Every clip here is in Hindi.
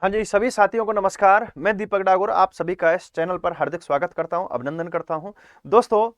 हाँ जी, सभी साथियों को नमस्कार। मैं दीपक डागोर आप सभी का इस चैनल पर हार्दिक स्वागत करता हूं, अभिनंदन करता हूं। दोस्तों,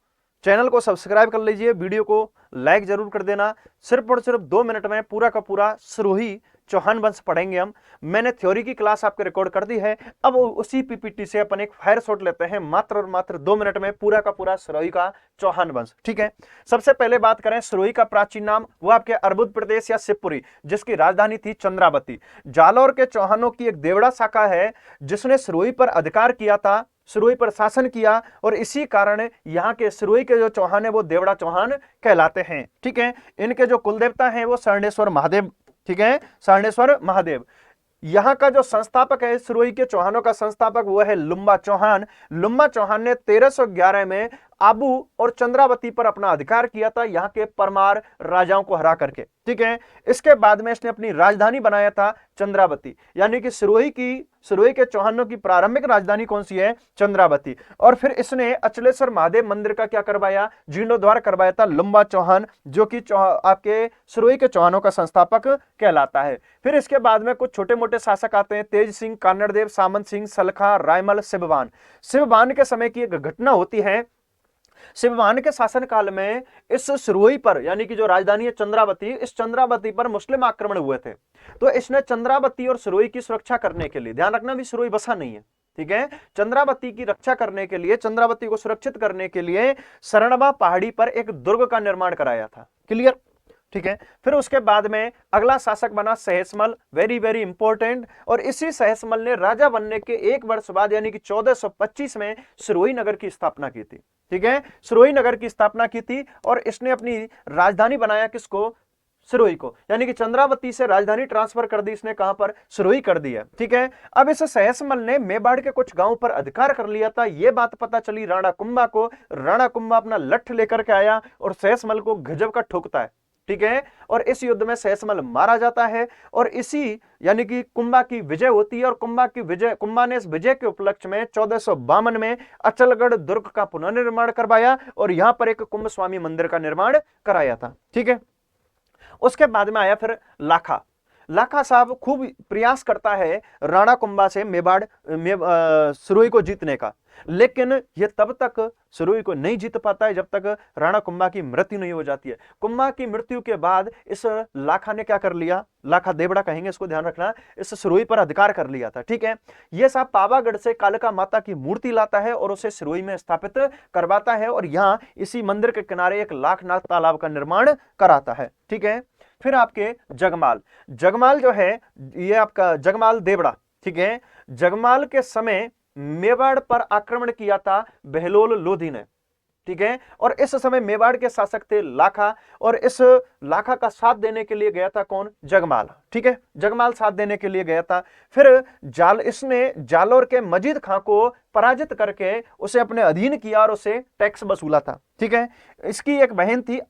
चैनल को सब्सक्राइब कर लीजिए, वीडियो को लाइक जरूर कर देना। सिर्फ और सिर्फ 2 मिनट में पूरा का पूरा सिरोही चौहान वंश पढ़ेंगे हम। मैंने थ्योरी की क्लास आपके रिकॉर्ड कर दी है। अब उसी पीपीटी से अपन एक फायर शॉट लेते हैं, मात्र और मात्र 2 मिनट में पूरा का पूरा सिरोही का चौहान वंश। ठीक है, सबसे पहले बात करें सिरोही का प्राचीन नाम, वो आपके अर्बुद प्रदेश या शिवपुरी, जिसकी राजधानी थी चंद्रावती। जालौर के चौहानों की एक देवड़ा शाखा है जिसने सिरोही पर अधिकार किया था, सिरोही पर शासन किया, और इसी कारण यहाँ के सिरोही के जो चौहान है वो देवड़ा चौहान कहलाते हैं। ठीक है, इनके जो कुलदेवता हैं वो शरणेश्वर महादेव। ठीक है, शरणेश्वर महादेव। यहाँ का जो संस्थापक है सिरोही के चौहानों का संस्थापक, वो है लुम्बा चौहान। लुम्बा चौहान ने 1311 में आबू और चंद्रावती पर अपना अधिकार किया था, यहाँ के परमार राजाओं को हरा करके। ठीक है, इसके बाद में इसने अपनी राजधानी बनाया था चंद्रावती, यानी कि सिरोही के चौहानों की प्रारंभिक राजधानी कौन सी है? चंद्रावती। और फिर इसने अचलेश्वर महादेव मंदिर का क्या करवाया? जीर्णोद्धार करवाया था लुम्बा चौहान, जो कि आपके सिरोही के चौहानों का संस्थापक कहलाता है। फिर इसके बाद में कुछ छोटे मोटे शासक आते हैं, तेज सिंह, कानड़देव, सामंत सिंह, सलखा, रायमल, शिववान। शिववान के समय की एक घटना होती है। शिववान के शासन काल में इस सिरोही पर, यानी कि जो राजधानी है चंद्रावती, इस चंद्रावती पर मुस्लिम आक्रमण हुए थे। तो इसने चंद्रावती और सिरोही की सुरक्षा करने के लिए, ध्यान रखना भी सिरोही बसा नहीं है, ठीक है, चंद्रावती की रक्षा करने के लिए, चंद्रावती को सुरक्षित करने के लिए शरणवा पहाड़ी पर एक दुर्ग का निर्माण कराया था। क्लियर? ठीक है, फिर उसके बाद में अगला शासक बना सहेसमल, वेरी वेरी इंपॉर्टेंट। और इसी सहेसमल ने राजा बनने के 1 वर्ष बाद, यानी कि 1425 में सिरोही नगर की स्थापना की थी। ठीक है, सिरोही नगर की स्थापना की थी और इसने अपनी राजधानी बनाया किसको? सिरोही को, यानी कि चंद्रावती से राजधानी ट्रांसफर कर दी इसने, कहां पर? सिरोही कर दी है। ठीक है, अब इस सहेसमल ने मेवाड़ के कुछ गांवों पर अधिकार कर लिया था। यह बात पता चली राणा कुंभा को। राणा कुंभा अपना लठ लेकर के आया और सहेसमल को गजब का ठोकता है। ठीक है, और इस युद्ध में सहेसमल मारा जाता है और इसी, यानी कि कुंभा की विजय होती है। और कुंभा ने इस विजय के उपलक्ष्य में 1452 में अचलगढ़ दुर्ग का पुनर्निर्माण करवाया और यहां पर एक कुंभ स्वामी मंदिर का निर्माण कराया था। ठीक है, उसके बाद में आया फिर लाखा। लाखा साहब खूब प्रयास करता है राणा कुंभा से सिरोही को जीतने का, लेकिन यह तब तक सिरोही को नहीं जीत पाता है जब तक राणा कुंभा की मृत्यु नहीं हो जाती है। कुंभा की मृत्यु के बाद इस लाखा ने क्या कर लिया? लाखा देवड़ा कहेंगे इसको, ध्यान रखना, इस सिरोही पर अधिकार कर लिया था। ठीक है, यह साहब पावागढ़ से कालिका माता की मूर्ति लाता है और उसे सिरोही में स्थापित करवाता है और यहां इसी मंदिर के किनारे एक लाखनाथ तालाब का निर्माण कराता है। ठीक है, फिर आपके जगमाल। जगमाल जो है ये आपका जगमाल देवड़ा। ठीक है, जगमाल के समय मेवाड़ पर आक्रमण किया था बहलोल लोधी ने। ठीक है, और इस समय मेवाड़ के शासक थे लाखा और इस लाखा का साथ देने के लिए गया था कौन? जगमाल। ठीक है, जगमाल साथ देने के लिए गया था। फिर इसने जालौर के मजीद खां को पराजित करके उसे अपने अधीन किया और उसे टैक्स वसूला था। ठीक है, इसकी एक बहन थी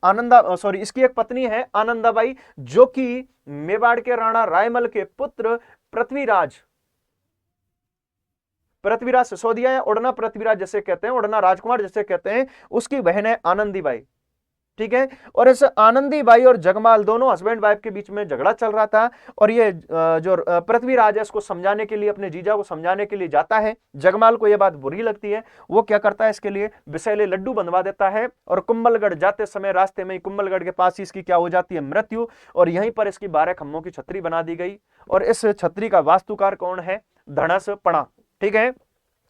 इसकी एक पत्नी है आनंदाबाई, जो कि मेवाड़ के राणा रायमल के पुत्र पृथ्वीराज सिसोदिया या उड़ना पृथ्वीराज जैसे कहते हैं, उड़ना राजकुमार जैसे कहते हैं, उसकी बहन है आनंदीबाई। ठीक है, और इस आनंदीबाई और जगमाल दोनों हस्बैंड वाइफ के बीच में झगड़ा चल रहा था और ये जो पृथ्वीराज है इसको समझाने के लिए, अपने जीजा को समझाने के लिए जाता है। जगमाल को यह बात बुरी लगती है, वो क्या करता है, इसके लिए विषैले लड्डू बनवा देता है और कुंभलगढ़ जाते समय रास्ते में ही कुंभलगढ़ के पास ही इसकी क्या हो जाती है? मृत्यु। और यहीं पर इसकी 12 खम्भों की छतरी बना दी गई और इस छतरी का वास्तुकार कौन है? धनस पणा। ठीक है,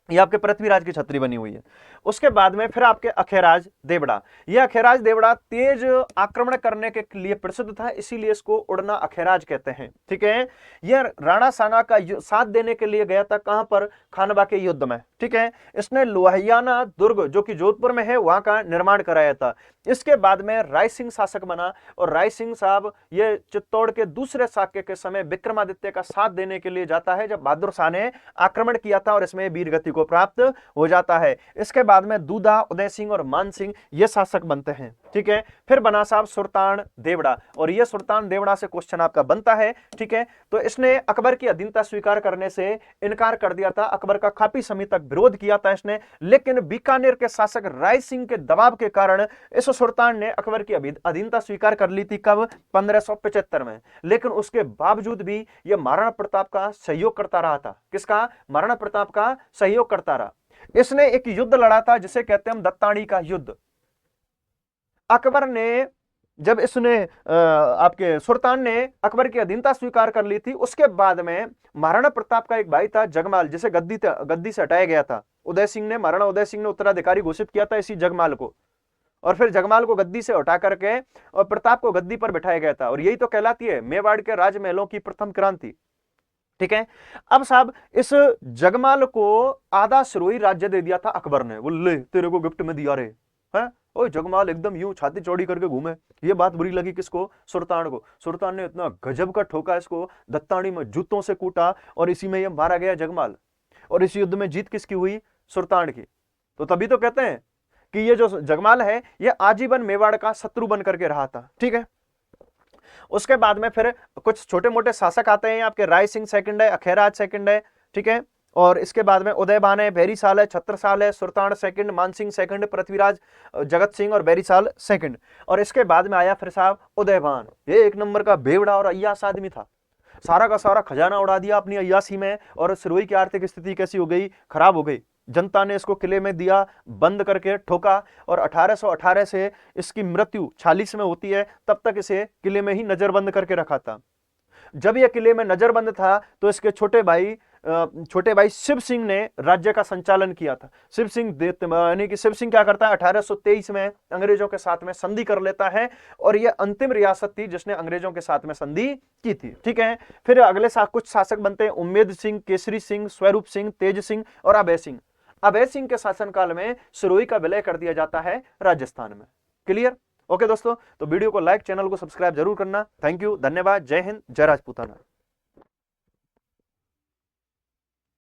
ये आपके पृथ्वीराज की छतरी बनी हुई है। उसके बाद में फिर आपके अखेराज देवड़ा। यह अखेराज देवड़ा तेज आक्रमण करने के लिए प्रसिद्ध था, इसीलिए इसको उड़ना अखेराज कहते हैं। ठीक है, यह राणा सांगा का साथ देने के लिए गया था, कहां पर? खानवा के युद्ध में। ठीक है, इसने लोहियाना दुर्ग जो कि जोधपुर में है वहां का निर्माण कराया था। इसके बाद में राय सिंह शासक बना और राय सिंह साहब ये चित्तौड़ के दूसरे शाक्य के समय विक्रमादित्य का साथ देने के लिए जाता है जब बहादुर शाह ने आक्रमण किया था और इसमें वीरगति को प्राप्त हो जाता है। इसके बाद में दूधा, उदय सिंह और मान सिंह ये शासक बनते हैं। ठीक है। फिर बना साहब सुल्तान देवड़ा, और ये सुल्तान देवड़ा से क्वेश्चन आपका बनता है, ठीक है। तो इसने अकबर की अधीनता स्वीकार करने से इनकार कर दिया था, अकबर का काफी समय तक विरोध किया था इसने, लेकिन बीकानेर के शासक राय सिंह के दबाव के कारण इस सुल्तान ने अकबर की अधीनता स्वीकार कर ली थी। कब? 1575 में। लेकिन उसके बावजूद भी यह महाराणा प्रताप का सहयोग करता रहा था। किसका? महाराणा प्रताप का सहयोग करता रहा। इसने एक युद्ध लड़ा था जिसे कहते हैं हम दत्तानी का युद्ध। अकबर ने जब इसने आपके सुल्तान ने अकबर की अधीनता स्वीकार कर ली थी, उसके बाद में महाराणा प्रताप का एक भाई था जगमाल, जिसे गद्दी से हटाया गया था। उदय सिंह ने, महाराणा उदय सिंह ने उत्तराधिकारी घोषित किया था इसी जगमाल को, और फिर जगमाल को गद्दी से हटा करके और प्रताप को गद्दी पर बिठाया गया था। और यही तो कहलाती है मेवाड़ के राजमहलों की प्रथम क्रांति, ठीक है। अब साहब इस जगमाल को आधा सिरोही राज्य दे दिया था अकबर ने। बोले तेरे को गिफ्ट में दिया रे है। ओए जगमाल एकदम यूं छाती चौड़ी करके घूमे। ये बात बुरी लगी किसको? सुल्तान को। सुल्तान ने इतना गजब का ठोका इसको, दत्तानी में जूतों से कूटा, और इसी में ये मारा गया जगमाल। और इस युद्ध में जीत किसकी हुई? सुल्तान की। तो तभी तो कहते हैं कि ये जो जगमाल है ये आजीवन मेवाड़ का शत्रु बन करके रहा था, ठीक है। उसके बाद में फिर कुछ छोटे मोटे शासक आते हैं आपके, राय सिंह सेकंड है, अखेराज सेकंड है, ठीक है। और इसके बाद में उदयभान है, बेरीसाल है, छत्रसाल है, सुल्तान सेकंड, मानसिंह सेकंड, पृथ्वीराज, जगत सिंह और बेरीसाल सेकंड। और इसके बाद में आया फिर साहब उदयभान। ये एक नंबर का बेवड़ा और अय्यास आदमी था। सारा का सारा खजाना उड़ा दिया अपनी अय्यासी में, और सिरोही की आर्थिक स्थिति कैसी हो गई? खराब हो गई। जनता ने इसको किले में दिया, बंद करके ठोका, और 1818 से इसकी मृत्यु 46 में होती है, तब तक इसे किले में ही नजरबंद करके रखा था। जब यह किले में नजरबंद था तो इसके छोटे भाई शिव सिंह ने राज्य का संचालन किया था। शिव सिंह यानी कि शिव सिंह क्या करता है? 1823 में अंग्रेजों के साथ में संधि कर लेता है, और यह अंतिम रियासत थी जिसने अंग्रेजों के साथ में संधि की थी, ठीक है। फिर अगले कुछ शासक बनते हैं, उम्मेद सिंह, केसरी सिंह, स्वरूप सिंह, तेज सिंह और अभय सिंह। अभय सिंह के शासनकाल में सिरोही का विलय कर दिया जाता है राजस्थान में। क्लियर? ओके दोस्तों, तो वीडियो को लाइक, चैनल को सब्सक्राइब जरूर करना। थैंक यू, धन्यवाद, जय हिंद, जय राजपूताना।